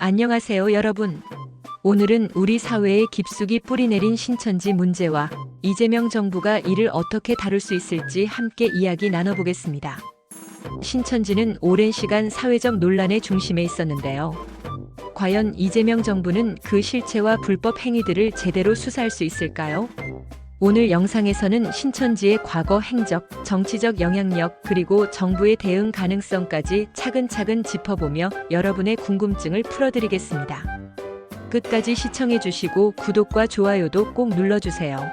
안녕하세요, 여러분. 오늘은 우리 사회에 깊숙이 뿌리내린 신천지 문제와 이재명 정부가 이를 어떻게 다룰 수 있을지 함께 이야기 나눠보겠습니다. 신천지는 오랜 시간 사회적 논란의 중심에 있었는데요. 과연 이재명 정부는 그 실체와 불법 행위들을 제대로 수사할 수 있을까요? 오늘 영상에서는 신천지의 과거 행적, 정치적 영향력, 그리고 정부의 대응 가능성까지 차근차근 짚어보며 여러분의 궁금증을 풀어드리겠습니다. 끝까지 시청해주시고 구독과 좋아요도 꼭 눌러주세요.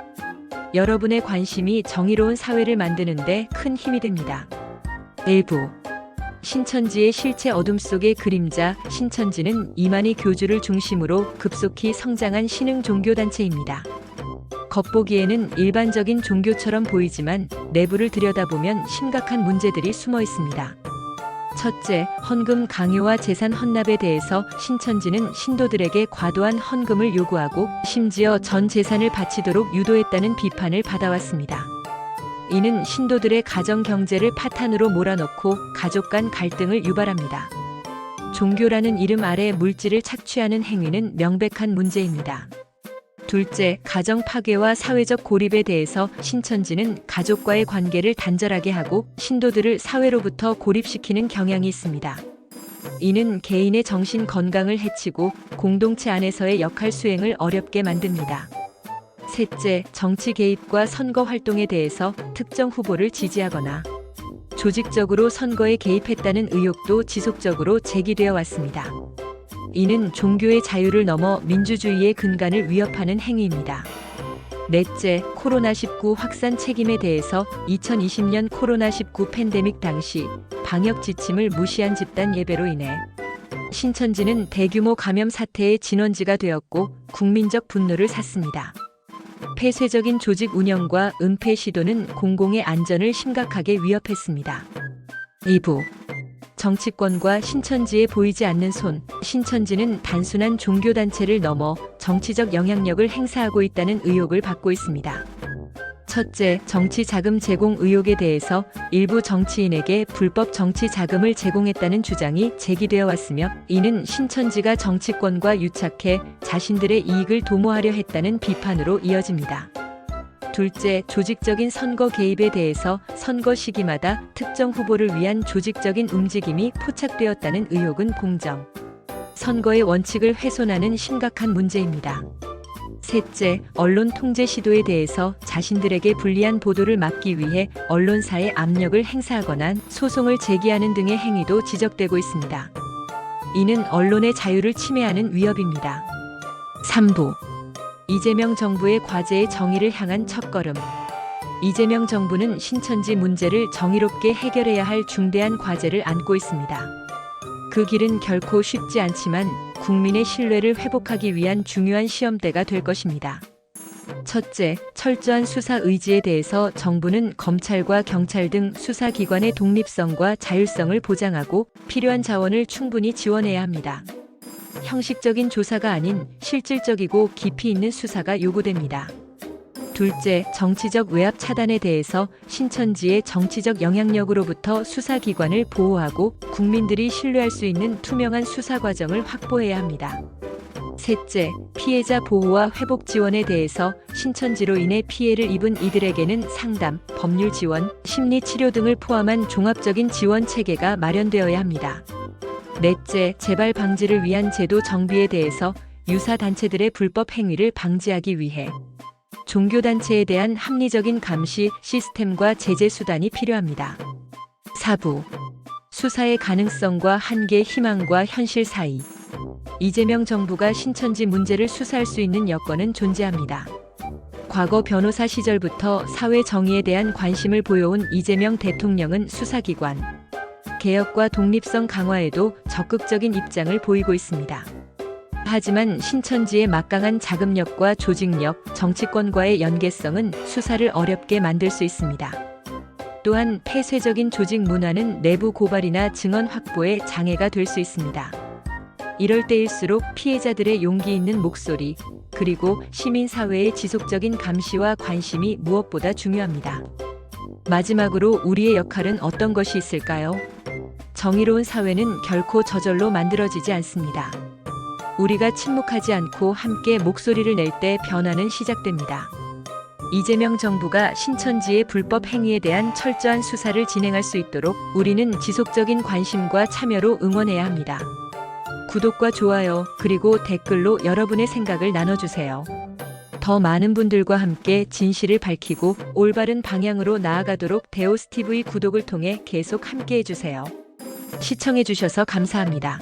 여러분의 관심이 정의로운 사회를 만드는 데 큰 힘이 됩니다. 일부 신천지의 실체 어둠 속의 그림자. 신천지는 이만희 교주를 중심으로 급속히 성장한 신흥 종교단체입니다. 겉보기에는 일반적인 종교처럼 보이지만 내부를 들여다보면 심각한 문제들이 숨어 있습니다. 첫째, 헌금 강요와 재산 헌납에 대해서 신천지는 신도들에게 과도한 헌금을 요구하고 심지어 전 재산을 바치도록 유도했다는 비판을 받아왔습니다. 이는 신도들의 가정 경제를 파탄으로 몰아넣고 가족 간 갈등을 유발합니다. 종교라는 이름 아래 물질을 착취하는 행위는 명백한 문제입니다. 둘째, 가정 파괴와 사회적 고립에 대해서 신천지는 가족과의 관계를 단절하게 하고 신도들을 사회로부터 고립시키는 경향이 있습니다. 이는 개인의 정신 건강을 해치고 공동체 안에서의 역할 수행을 어렵게 만듭니다. 셋째, 정치 개입과 선거 활동에 대해서 특정 후보를 지지하거나 조직적으로 선거에 개입했다는 의혹도 지속적으로 제기되어 왔습니다. 이는 종교의 자유를 넘어 민주주의의 근간을 위협하는 행위입니다. 넷째, 코로나19 확산 책임에 대해서 2020년 코로나19 팬데믹 당시 방역 지침을 무시한 집단 예배로 인해 신천지는 대규모 감염 사태의 진원지가 되었고 국민적 분노를 샀습니다. 폐쇄적인 조직 운영과 은폐 시도는 공공의 안전을 심각하게 위협했습니다. 2부 정치권과 신천지에 보이지 않는 손. 신천지는 단순한 종교단체를 넘어 정치적 영향력을 행사하고 있다는 의혹을 받고 있습니다. 첫째, 정치 자금 제공 의혹에 대해서 일부 정치인에게 불법 정치 자금을 제공했다는 주장이 제기되어 왔으며 이는 신천지가 정치권과 유착해 자신들의 이익을 도모하려 했다는 비판으로 이어집니다. 둘째, 조직적인 선거 개입에 대해서 선거 시기마다 특정 후보를 위한 조직적인 움직임이 포착되었다는 의혹은 공정, 선거의 원칙을 훼손하는 심각한 문제입니다. 셋째, 언론 통제 시도에 대해서 자신들에게 불리한 보도를 막기 위해 언론사에 압력을 행사하거나 소송을 제기하는 등의 행위도 지적되고 있습니다. 이는 언론의 자유를 침해하는 위협입니다. 3부 이재명 정부의 과제의 정의를 향한 첫걸음. 이재명 정부는 신천지 문제를 정의롭게 해결해야 할 중대한 과제를 안고 있습니다. 그 길은 결코 쉽지 않지만 국민의 신뢰를 회복하기 위한 중요한 시험대가 될 것입니다. 첫째, 철저한 수사 의지에 대해서 정부는 검찰과 경찰 등 수사기관의 독립성과 자율성을 보장하고 필요한 자원을 충분히 지원해야 합니다. 형식적인 조사가 아닌 실질적이고 깊이 있는 수사가 요구됩니다. 둘째, 정치적 외압 차단에 대해서 신천지의 정치적 영향력으로부터 수사기관을 보호하고 국민들이 신뢰할 수 있는 투명한 수사 과정을 확보해야 합니다. 셋째, 피해자 보호와 회복 지원에 대해서 신천지로 인해 피해를 입은 이들에게는 상담, 법률 지원, 심리 치료 등을 포함한 종합적인 지원 체계가 마련되어야 합니다. 넷째, 재발 방지를 위한 제도 정비에 대해서 유사 단체들의 불법 행위를 방지하기 위해 종교단체에 대한 합리적인 감시 시스템과 제재 수단이 필요합니다. 4부 수사의 가능성과 한계. 희망과 현실 사이. 이재명 정부가 신천지 문제를 수사할 수 있는 여건은 존재합니다. 과거 변호사 시절부터 사회 정의에 대한 관심을 보여온 이재명 대통령은 수사기관 개혁과 독립성 강화에도 적극적인 입장을 보이고 있습니다. 하지만 신천지의 막강한 자금력과 조직력, 정치권과의 연계성은 수사를 어렵게 만들 수 있습니다. 또한 폐쇄적인 조직 문화는 내부 고발이나 증언 확보에 장애가 될 수 있습니다. 이럴 때일수록 피해자들의 용기 있는 목소리, 그리고 시민사회의 지속적인 감시와 관심이 무엇보다 중요합니다. 마지막으로 우리의 역할은 어떤 것이 있을까요? 정의로운 사회는 결코 저절로 만들어지지 않습니다. 우리가 침묵하지 않고 함께 목소리를 낼 때 변화는 시작됩니다. 이재명 정부가 신천지의 불법 행위에 대한 철저한 수사를 진행할 수 있도록 우리는 지속적인 관심과 참여로 응원해야 합니다. 구독과 좋아요, 그리고 댓글로 여러분의 생각을 나눠주세요. 더 많은 분들과 함께 진실을 밝히고 올바른 방향으로 나아가도록 데오스TV 구독을 통해 계속 함께 해주세요. 시청해주셔서 감사합니다.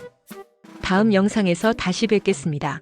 다음 영상에서 다시 뵙겠습니다.